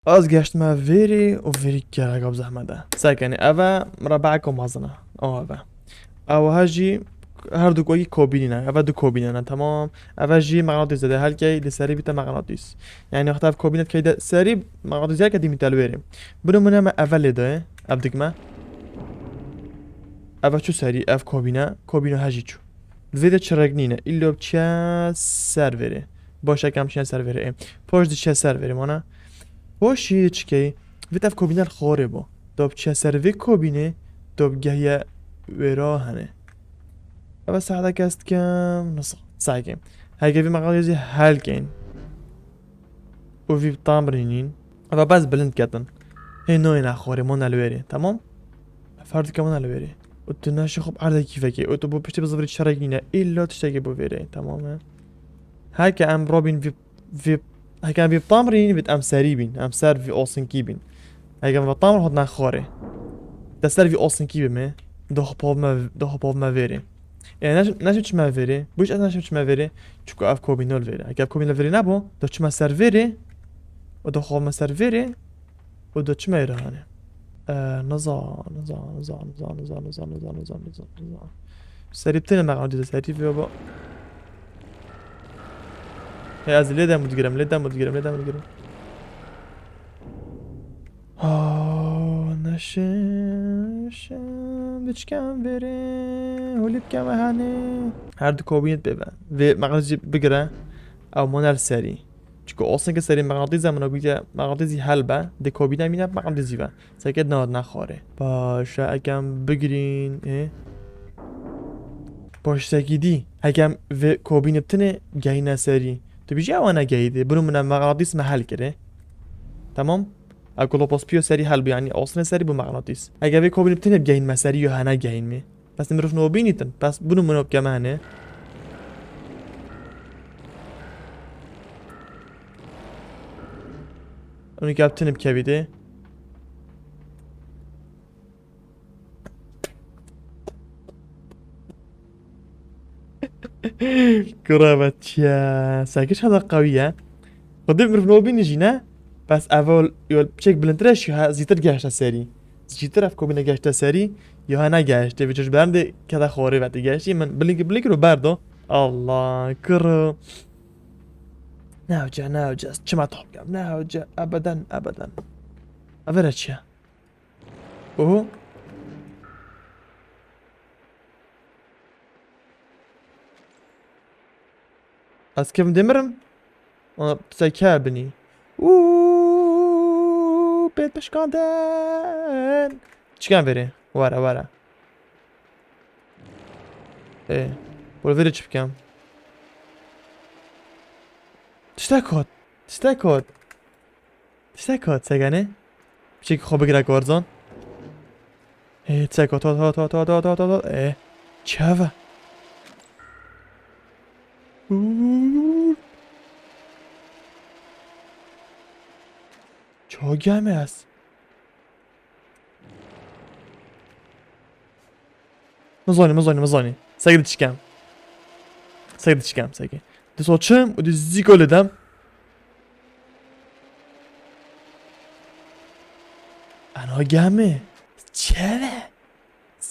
از گشت ما ویری و ویری کرا قبض زحمته ساکنی اوه مربعکم مازنه اوه اوه هجی هر دو کوی کوبینه اوه دو کوبینه تمام اوه جی مغناطیس ده هل کی لسری بیت مغناطیس یعنی وقتی اف کوبینت کی ده سری مغناطیس که دیمی تلویریم برو منم اول ده ابدک ما اوه چو سری اف کوبینه هجی چو زیده چرگنینه ایلو بچه سروره باشه کم چه سروره پشت چه سروره مانه باشی چکی ویت اف کوبینه خوره با داب چه سروی کوبینه داب گهیه وراهنه بس ساعدك است كم نص ساعة هاي في مقاليزي هالكين وفي تمرينين هذا بس بلند كاتن هي نوين اخوري مون الويري تمام فرد كمان الويري وتناشي خب عرض كيفكي وتبو بشتي بزفري تشاركينا الا تشتكي بو فيري تمام هاك ام روبين في هاك ام في تمرين بيت ام ساريبين ام سار في اوسن كيبين هاك ام تمر هاد نخوري دستر في اوسن كيبي دو ما فيري يعني نشم چما وری بوش از نشم چما وری چکو اف کوبینال وری اگه اف کوبینال وری نبود دو چما سر وری و دو خواب سر وری و دو چما ایرانه نزا سریب تنه مقعدی سریب بابا هی از لیدم مدگرم نشم بچکم بره هولید کم هنه هر دو کوبینت ببن و مغناطیسی بگیره او مانر سری چون اصلا که سری مغناطیسی زمانه بیده مغناطیسی حل به ده کوبینه مینه مغناطیسی به سکت ناد نخوره باشه اگم بگیرین باش سکیدی اگم و کوبینت تنه گهی سری تو بیجی اوانه گهیده برو منه مغناطیس محل کره تمام اگه باس پیو سری حل بیانی اصلا سری با مغناطیس اگه به کوبینه بتنه بگهین مسری یا هنه گهین می پس نمیرفت نو بینیتن پس بنو منو بگمانه اونی که بتنه بکویده قرابت چیا ساکش هذا قویه خود نمیرفت نو بینیجی نه بس اول یول بچک بلندرش یا زیتر گشته سری زیتر اف کوبینه گشته سری یا نه گشته ویچش برنده کده خوره وقتی گشتی من بلینک رو بردو الله کرو نه جا چما طاب کم نه جا ابدا اوره چیه اوه از کم دمرم انا بسیکه بنی بيت بشكاندن چكان بيري ورا ايه ولا فيري بكم تشتاكود ساگانه بشيك خو بگیره گارزان ايه تشتاكود هات ايه چاوه چه گمه است مزانی ساگه چکم ساگه دو چم و دو زیگل دم انا گمه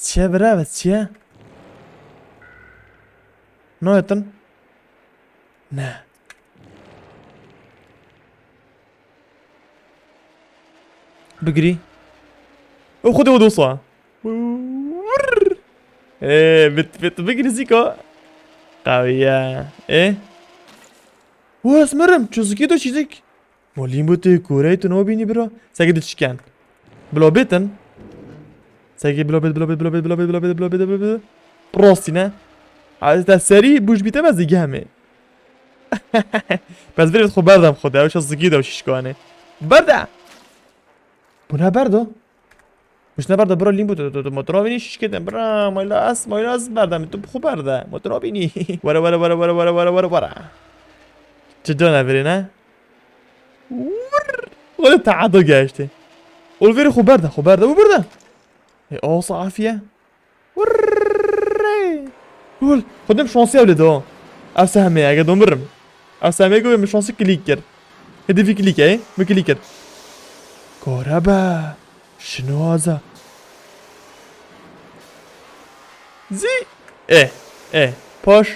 چه برای بس چیه نه نه بقري وخذ ودوصة ايه بت بقري زيكو قوية ايه هو اسمرم چوزكي دو چيزك مولين بوتي كوري تنو بيني برا ساكي دو چكن بلو بيتن ساكي بلو بيت بروستي نه عايز ده سري بوش بيته مزيگه همه بس بريد خو بردم خوده اوش از زگي دو ششكوانه برده بونه برده مش نبرده برا لیم بود موتورا بینی شش کدم برا مایلاس بردم تو خوب برده موتورا بینی ورا چجا نبری نه ولی تعادل گشته اول ویری خوب برده او صافیه اول خودم شانسی اولده او سهمه اگه دوم برم او سهمه گویم شانسی کلیک کرد هدفی کلیک مکلیک کرد كهرباء. شنو هذا؟ زي ايه ايه باش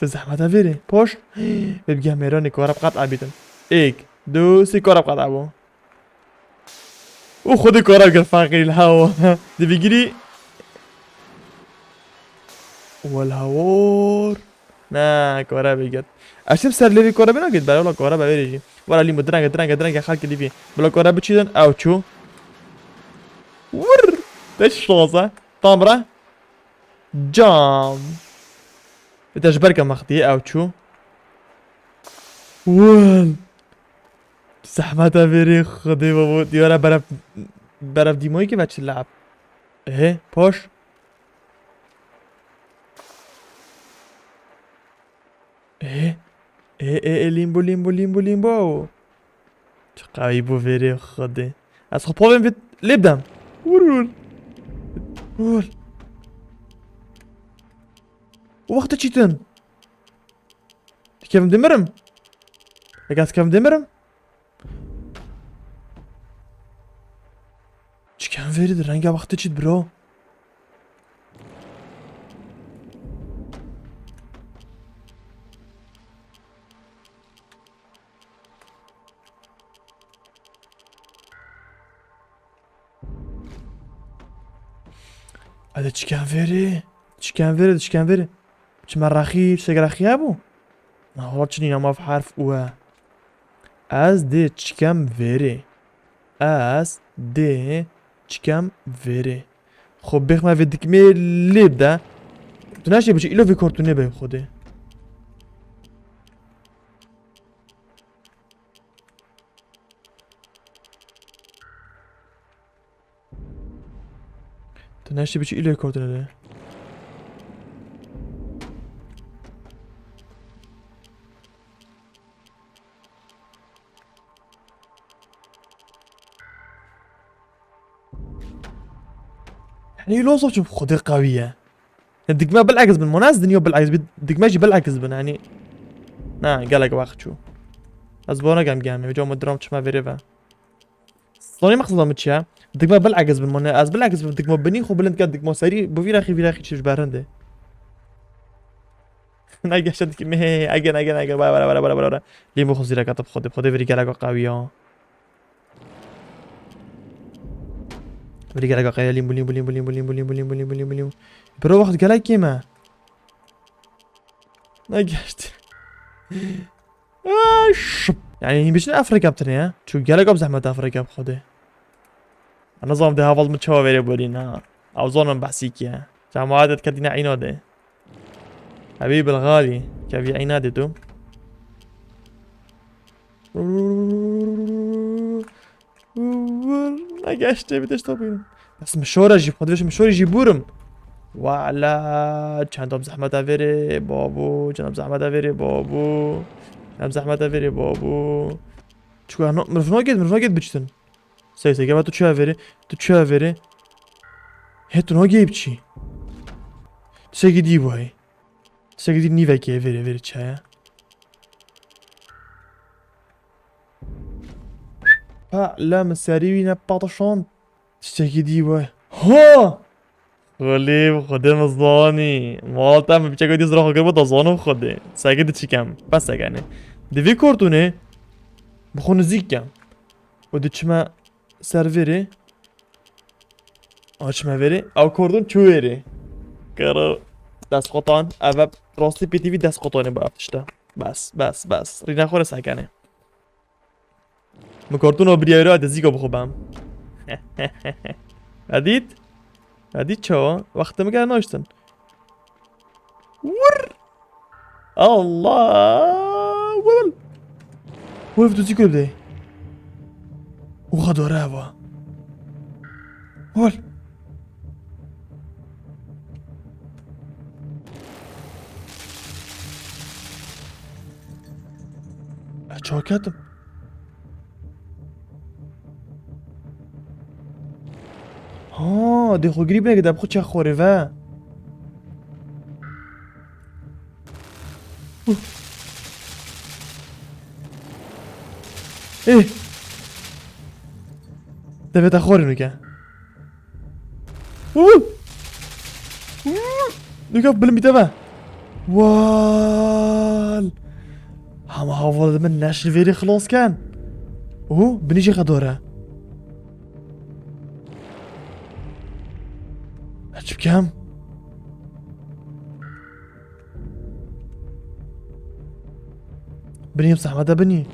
زحمة فيري باش بيبقى ميروني كهرباء قطعة بيتن ايك دوسي كهرباء قطعة بو وخذي كهرباء فاقي الهوا دي بيجري والهوار نا كهرباء جت اشوف سر ليفي كهرباء نقد بلا ولا كهرباء بيجي ولا لي مدرنجة خالك اللي فيه بلا كهرباء تشيدن او شو ور ايش شلوزة طامرة جام بتجبرك مخدي او شو وال زحمة فيري خدي بابو ديارة برف ديموي كيف تلعب ايه باش ايه ليمبو قوي بو فيري خدي از خب فيت لبدم ور وقت تشيتن كيف مدمرم لقاس كيف مدمرم كان فيري رنگا وقت تشيت برو هذا كان فيري مرخي شجرخي ابو ما هو تشني ما في حرف و از دي تشكام فيري از دي تشكام فيري خب بخ ما في دكمي ليب ده تناشي بشي إلو في كورتوني بهم خودي تناشي بشي إلو في كورتوني ده يعني لو صوت خودي قوية الدقمة بالعكس بالمناس دنيا بالعكس الدقمة يجي بالعكس بن يعني نا قالك وقت شو أزبونا قام جامي جو مدرم تشما فيريفا صوني مقصد متشا الدقمة بالعكس بالمناس بالعكس الدقمة بني خو بلند كان دقمة سري بفيراخي تشيش بارنده ناقا شدك مه اجن برا ليمو خزيرا كتب خودي فيري قالك قوية فيري قالك قوية ليمو برو وقت قالك كيما ناقشت يعني مش افريقيا بتري ها شو قالك بزحمة افريقيا بخودي انا نظام ده هافض متشوى فيري بولينا او ظن بحسيك يا جامعات كدينا عينو ده حبيب الغالي كيف يعينادي تو ناقشت بديش طبيعي بس مشورة جيب خدوش مشورة يجيبورم وعلا كان زحمة فيري بابو كان زحمة فيري بابو كان زحمة فيري بابو شو هنو مرفناقد بجتن سي قبل تو فيري هتو نوجي بشي تساقي دي بوهي تساقي دي نيفا كي فيري تشايا لا مساريوينا باطشون تساقي دي بوهي ها غليب خودم الظاني مالتا ما بيشكو دي زراخ قربو تظانو خودي ساقي چی کم بس يعني دوی کورتونه بخون زيكا ودي چما سرفيري آچما ويري او كوردون چو ويري كارو دست قطان او راستی پی تیوی دست قطانه با افتشتا بس رینا خوره ساکنه مكورتون و بريارو ده زيكا بخوبم هديت شو وقت ما كان ناشتن ور الله ول تو زيكو بدي وخدو رابا ول شو كاتب دي خو قريب نقدر بخو تشا خوريفا ايه دفعت اخوري نوكا نوكا بلمي تبع وال هم حافظ من ناشر فيري خلاص كان بنيجي خدورها هتشوف كام بني بصح ماذا بني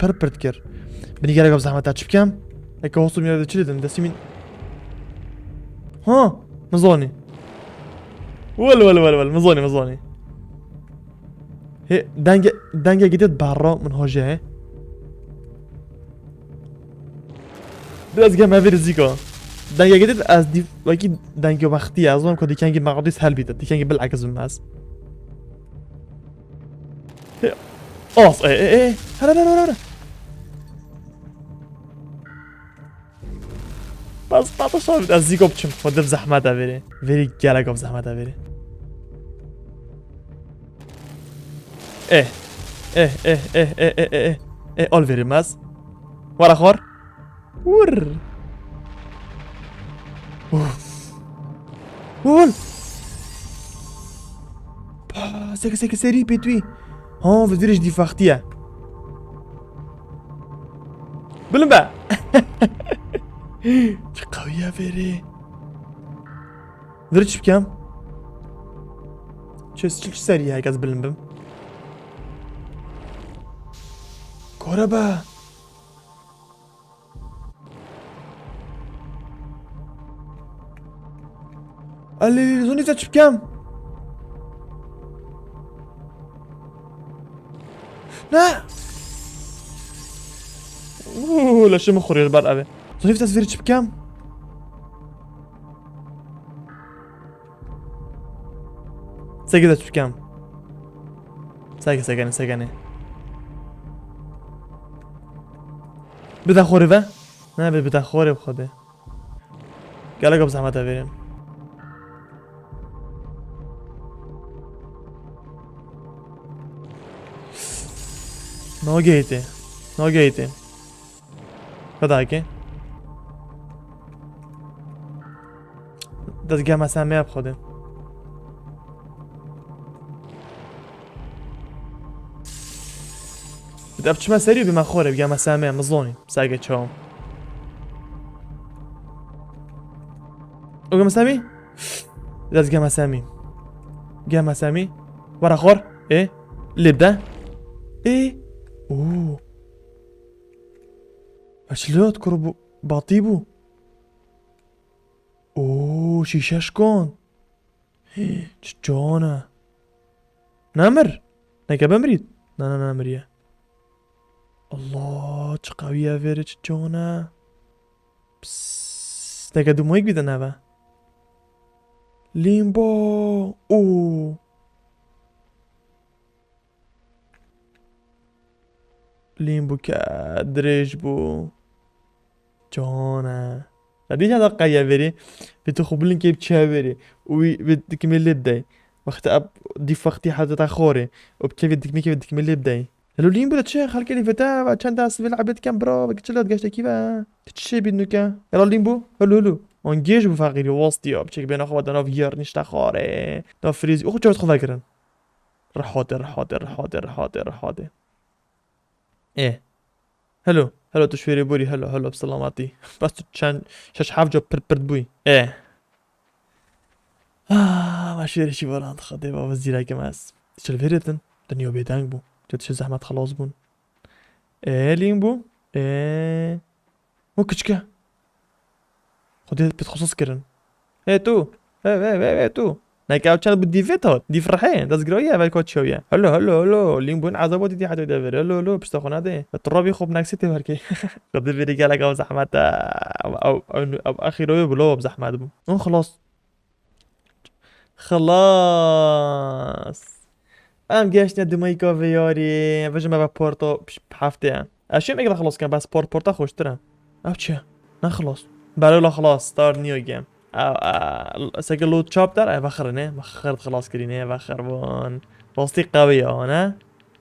بربرتكر بني قالك بصح ماذا تشوف كام هيك وصل من هذا تشيلدن دسي من ها مزوني ول مزوني هي دانجا جديد برا من هوجه بس جمع في رزيكا دانجا جديد از دي واكيد دانجا وقتي اظن كنت كان جي مقاديس هل بيت كان جي بالعكس بالماس اوس ايه لا بس بعد شو از زيكو بتشم خد زحمه فيري جالك زحمه فيري ايه اولفيري ماس ورا خور ور ول سيك سيري بيتوي ها فيريش دي فاختيا بلمبا شو قوية فيري درتش بكام شو سريع هيك از بلمبم كهربا قال لي زوني تاتش بكام لا لا شو مخوري البرقة به زوني تاتش بكام ساقي تاتش بكام ساقاني بدا خوري به نه بدا خوري بخوده قالك بزحمة بريم ناگهیته خدا که دست گم اصلا میاب خوده بدأ بچما سریع بی من خوره بگم اصلا میام مزلونی ساگه چاهم او گم اسمی دست گم اسمی ورا خور ايه اللي بدا ايه اوه اشلو اذكر باطيبو اوه شيشاش كون جونا نامر نكا بمريد نا نامريا الله قوية فيري جونا بس نكا دو مويك بيدا نابا ليمبو اوه ليمبو كادريج بو جانا هذه هذا قايا فيري بتخبلن كيف تشافيري وبتكمل الداي وقت اب دي وقتي حتى تاخوري وبكيف كيف تكمل الداي هلو ليمبو تشي خلك لي فتا كان داس بيلعب كام برو قلت له قاش كيفا تشي بينوكا يلا ليمبو هلو اونجيج بفاقيري وسطي بشيك بين اخو بدنا فيار نشتا خوري دا فريزي اخو جوت خفاكرن رحاضر ايه هلو تشويري بوري هلو بسلاماتي بس تشان شاش حافجو برد بوي ايه ما شويري شي بران خدي بابا زيرا كماس تشل فيريتن دنيو بيدانج بو تشي زحمت خلاص بون ايه ليمبو ايه مو كشكا خدي بتخصص كرن ايه تو ايه تو نايكاو تشان بدي فيتو دي فرحين داز جرويا بالكوت شويه هلو ليمبون عذابوتي دي حتى دافر هلو باش تاخذ هذا الترابي خوب ناكسيتي بركي قد في رجالك او زحمات او اخيرو بلو بزحمات بو خلاص ام گشت دمایکا ویاری وجه ما بورتو بهفته اشي میگه خلاص كان بس بورتا خوشتره او چه نه خلاص بله خلاص ستار نیو گیم سكر لود شابتر اي فخرنه فخرت خلاص كرينه فخربان باستی قویه ها نه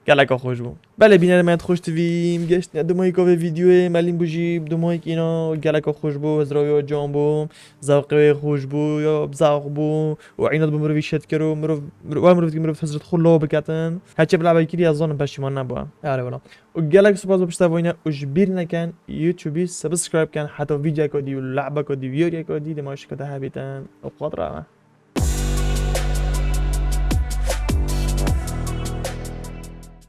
گلک خوش بو بله بینر من خوش تویم گشت دمایی که ویدیو ملیم بوجی دمایی که اینا گلک خوش بو از روی جان بو ذوق خوش بو یا بزاق بو و عینات بمروی شد کرو مرو که مرو حضرت خلا بکتن هرچه بلعبی کردی از آن پشیمان نبود آره والا و گلک سپاس بپشت واینا اجبیر نکن یوتیوبی سابسکرایب کن حتی ویدیو کدی و لعبه کدی ویدیو کدی دمایش کده هبیتن و قدره